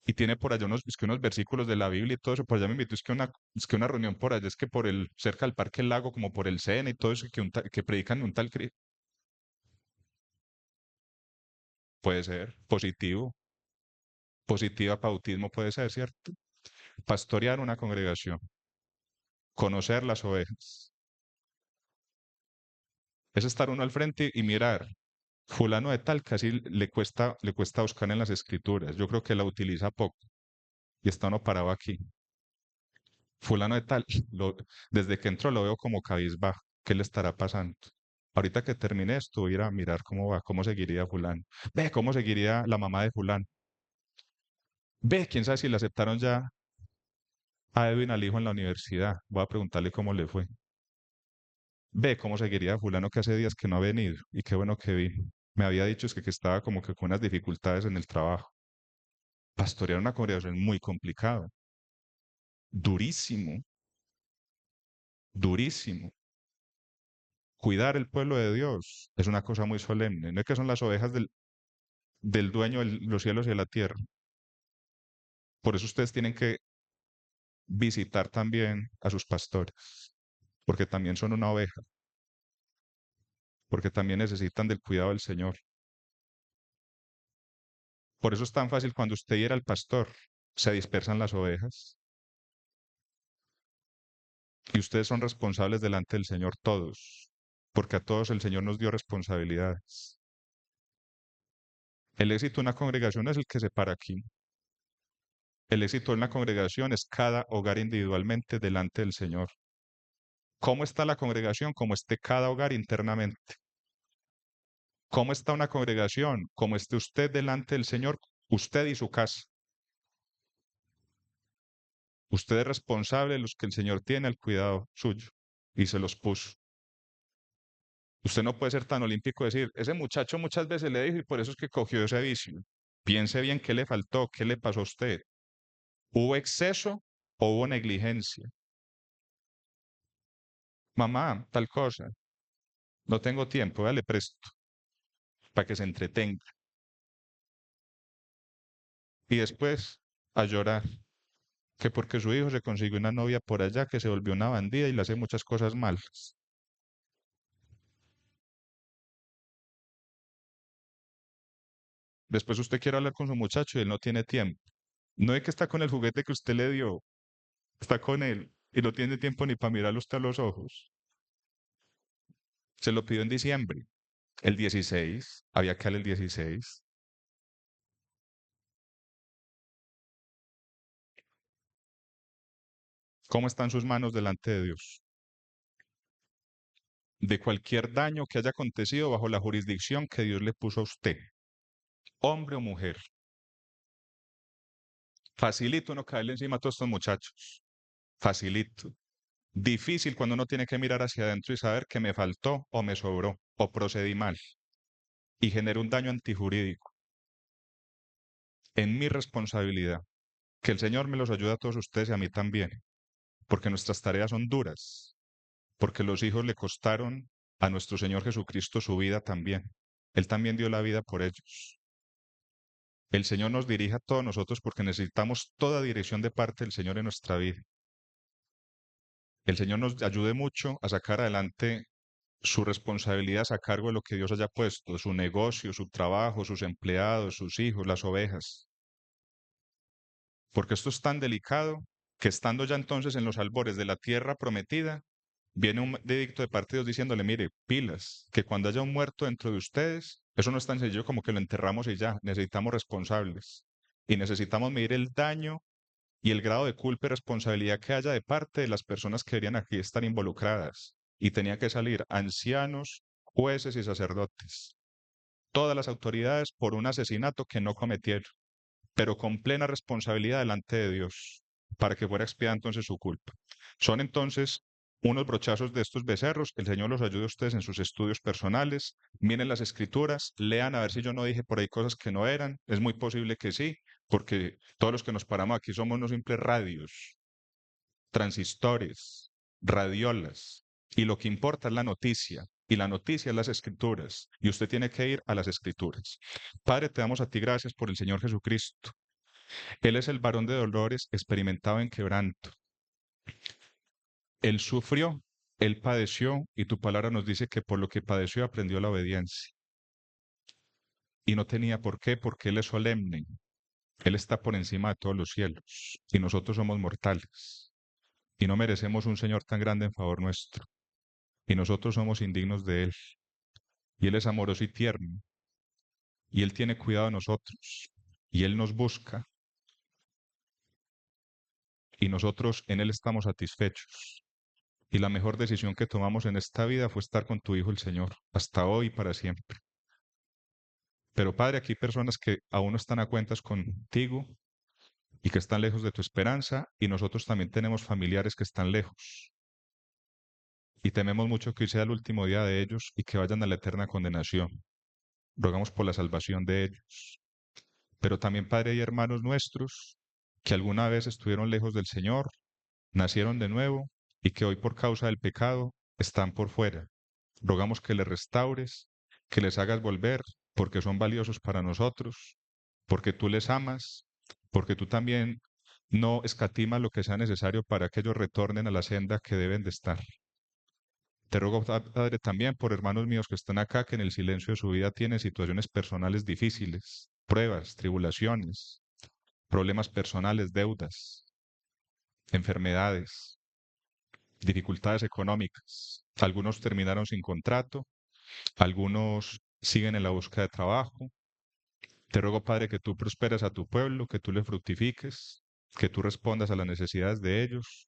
Speaker 1: Y tiene por allá es que unos versículos de la Biblia y todo eso. Por allá me invitó, es que una reunión por allá, es que por cerca del Parque El Lago, como por el Sena y todo eso, que predican un tal, puede ser, positivo. Positiva bautismo puede ser, ¿cierto? Pastorear una congregación, conocer las ovejas. Es estar uno al frente y mirar. Fulano de tal casi le cuesta buscar en las escrituras. Yo creo que la utiliza poco y está uno parado aquí. Fulano de tal, desde que entró lo veo como cabizbajo. ¿Qué le estará pasando? Ahorita que termine esto, voy a ir a mirar cómo va, cómo seguiría fulano. Ve, cómo seguiría la mamá de fulano. Ve, quién sabe si le aceptaron ya a Edwin al hijo en la universidad. Voy a preguntarle cómo le fue. Ve cómo seguiría fulano que hace días que no ha venido, y qué bueno que vino. Me había dicho es que estaba como que con unas dificultades en el trabajo. Pastorear una congregación es muy complicado, durísimo, durísimo. Cuidar el pueblo de Dios es una cosa muy solemne. No es que son las ovejas del dueño de los cielos y de la tierra. Por eso ustedes tienen que visitar también a sus pastores, porque también son una oveja, porque también necesitan del cuidado del Señor. Por eso es tan fácil cuando usted hiera al pastor. se dispersan las ovejas y ustedes son responsables delante del Señor todos, porque a todos el Señor nos dio responsabilidades. El éxito de una congregación es el que se para aquí. El éxito de una congregación es cada hogar individualmente delante del Señor. ¿Cómo está la congregación? Como esté cada hogar internamente. ¿Cómo está una congregación? Como esté usted delante del Señor, usted y su casa. Usted es responsable de los que el Señor tiene al cuidado suyo y se los puso. Usted no puede ser tan olímpico de decir, ese muchacho muchas veces le dijo y por eso es que cogió ese vicio. Piense bien qué le faltó, qué le pasó a usted. ¿Hubo exceso o hubo negligencia? Mamá, tal cosa, no tengo tiempo, dale presto, para que se entretenga. Y después a llorar, que porque su hijo se consiguió una novia por allá que se volvió una bandida y le hace muchas cosas malas. Después usted quiere hablar con su muchacho y él no tiene tiempo. No es que está con el juguete que usted le dio, está con él y no tiene tiempo ni para mirarlo usted a los ojos. Se lo pidió en diciembre, el 16, había que darle el 16. ¿Cómo están sus manos delante de Dios? De cualquier daño que haya acontecido bajo la jurisdicción que Dios le puso a usted, hombre o mujer. Facilito no caerle encima a todos estos muchachos. Facilito. Difícil cuando uno tiene que mirar hacia adentro y saber que me faltó o me sobró o procedí mal y generé un daño antijurídico en mi responsabilidad. Que el Señor me los ayude a todos ustedes y a mí también, porque nuestras tareas son duras, porque los hijos le costaron a nuestro Señor Jesucristo su vida también. Él también dio la vida por ellos. El Señor nos dirige a todos nosotros porque necesitamos toda dirección de parte del Señor en nuestra vida. El Señor nos ayude mucho a sacar adelante su responsabilidad a cargo de lo que Dios haya puesto, su negocio, su trabajo, sus empleados, sus hijos, las ovejas. Porque esto es tan delicado que estando ya entonces en los albores de la tierra prometida, viene un edicto de parte de Dios diciéndole, mire, pilas, que cuando haya un muerto dentro de ustedes, eso no es tan sencillo como que lo enterramos y ya, necesitamos responsables. Y necesitamos medir el daño y el grado de culpa y responsabilidad que haya de parte de las personas que deberían aquí estar involucradas. Y tenía que salir ancianos, jueces y sacerdotes, todas las autoridades por un asesinato que no cometieron, pero con plena responsabilidad delante de Dios, para que fuera expiada entonces su culpa. Son entonces unos brochazos de estos becerros. El Señor los ayude a ustedes en sus estudios personales. Miren las escrituras, lean a ver si yo no dije por ahí cosas que no eran. Es muy posible que sí, porque todos los que nos paramos aquí somos unos simples radios, transistores, radiolas. Y lo que importa es la noticia. Y la noticia es las escrituras. Y usted tiene que ir a las escrituras. Padre, te damos a ti gracias por el Señor Jesucristo. Él es el varón de dolores experimentado en quebranto. Él sufrió, él padeció, y tu palabra nos dice que por lo que padeció aprendió la obediencia. Y no tenía por qué, porque Él es solemne. Él está por encima de todos los cielos, y nosotros somos mortales. Y no merecemos un Señor tan grande en favor nuestro. Y nosotros somos indignos de Él. Y Él es amoroso y tierno. Y Él tiene cuidado de nosotros. Y Él nos busca. Y nosotros en Él estamos satisfechos. Y la mejor decisión que tomamos en esta vida fue estar con tu Hijo el Señor, hasta hoy y para siempre. Pero Padre, aquí hay personas que aún no están a cuentas contigo y que están lejos de tu esperanza, y nosotros también tenemos familiares que están lejos. Y tememos mucho que hoy sea el último día de ellos y que vayan a la eterna condenación. Rogamos por la salvación de ellos. Pero también, Padre, hay hermanos nuestros que alguna vez estuvieron lejos del Señor, nacieron de nuevo y que hoy por causa del pecado están por fuera. Rogamos que les restaures, que les hagas volver, porque son valiosos para nosotros, porque tú les amas, porque tú también no escatimas lo que sea necesario para que ellos retornen a la senda que deben de estar. Te ruego, Padre, también por hermanos míos que están acá, que en el silencio de su vida tienen situaciones personales difíciles, pruebas, tribulaciones, problemas personales, deudas, enfermedades, dificultades económicas. Algunos terminaron sin contrato, algunos siguen en la búsqueda de trabajo. Te ruego, Padre, que tú prosperes a tu pueblo, que tú le fructifiques, que tú respondas a las necesidades de ellos,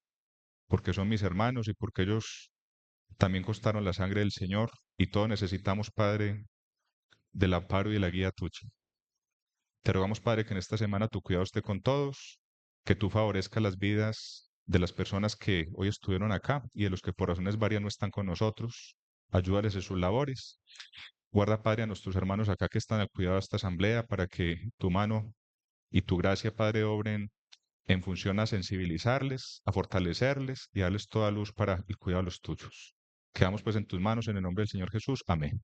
Speaker 1: porque son mis hermanos y porque ellos también costaron la sangre del Señor y todos necesitamos, Padre, del amparo y de la guía tuya. Te rogamos, Padre, que en esta semana tu cuidado esté con todos, que tú favorezcas las vidas de las personas que hoy estuvieron acá y de los que por razones varias no están con nosotros. Ayúdales en sus labores. Guarda, Padre, a nuestros hermanos acá que están al cuidado de esta asamblea para que tu mano y tu gracia, Padre, obren en función a sensibilizarles, a fortalecerles y darles toda luz para el cuidado de los tuyos. Quedamos pues en tus manos en el nombre del Señor Jesús. Amén.